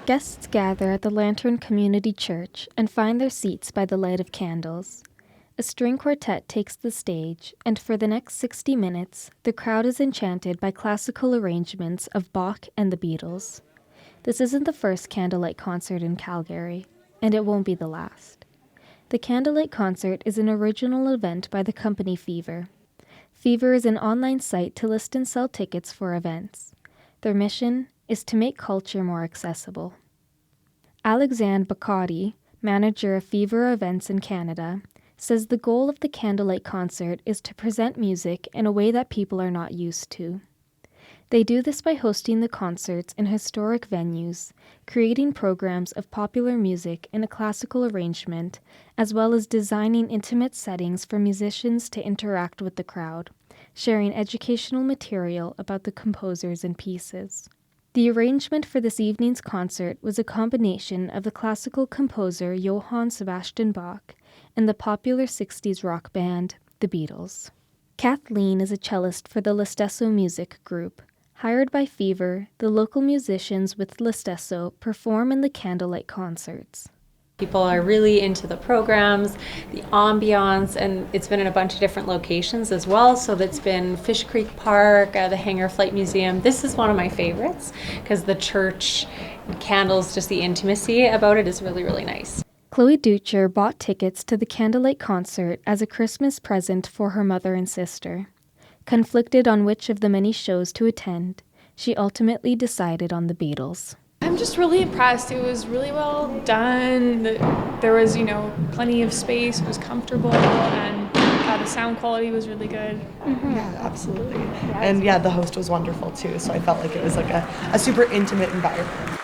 Guests gather at the Lantern Community Church and find their seats by the light of candles. A string quartet takes the stage, and for the next 60 minutes, the crowd is enchanted by classical arrangements of Bach and the Beatles. This isn't the first Candlelight Concert in Calgary, and it won't be the last. The Candlelight Concert is an original event by the company Fever. Fever is an online site to list and sell tickets for events. Their mission is to make culture more accessible. Alexandre Bacardi, manager of Fever Events in Canada, says the goal of the Candlelight Concert is to present music in a way that people are not used to. They do this by hosting the concerts in historic venues, creating programs of popular music in a classical arrangement, as well as designing intimate settings for musicians to interact with the crowd, sharing educational material about the composers and pieces. The arrangement for this evening's concert was a combination of the classical composer Johann Sebastian Bach and the popular 60s rock band, the Beatles. Kathleen is a cellist for the Listesso Music Group. Hired by Fever, the local musicians with Listesso perform in the Candlelight Concerts. People are really into the programs, the ambiance, and it's been in a bunch of different locations as well. So that's been Fish Creek Park, the Hangar Flight Museum. This is one of my favorites because the church candles, just the intimacy about it is really, really nice. Chloe Ducher bought tickets to the Candlelight Concert as a Christmas present for her mother and sister. Conflicted on which of the many shows to attend, she ultimately decided on the Beatles. I'm just really impressed. It was really well done. There was, plenty of space. It was comfortable, and the sound quality was really good. Mm-hmm. Yeah, absolutely. And the host was wonderful too. So I felt like it was like a super intimate environment.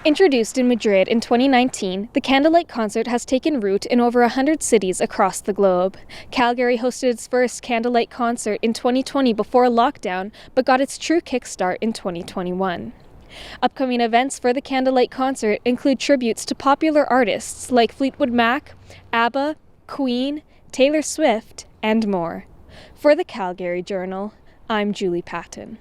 Introduced in Madrid in 2019, the Candlelight Concert has taken root in over 100 cities across the globe. Calgary hosted its first Candlelight Concert in 2020 before lockdown, but got its true kickstart in 2021. Upcoming events for the Candlelight Concert include tributes to popular artists like Fleetwood Mac, ABBA, Queen, Taylor Swift, and more. For the Calgary Journal, I'm Julie Patton.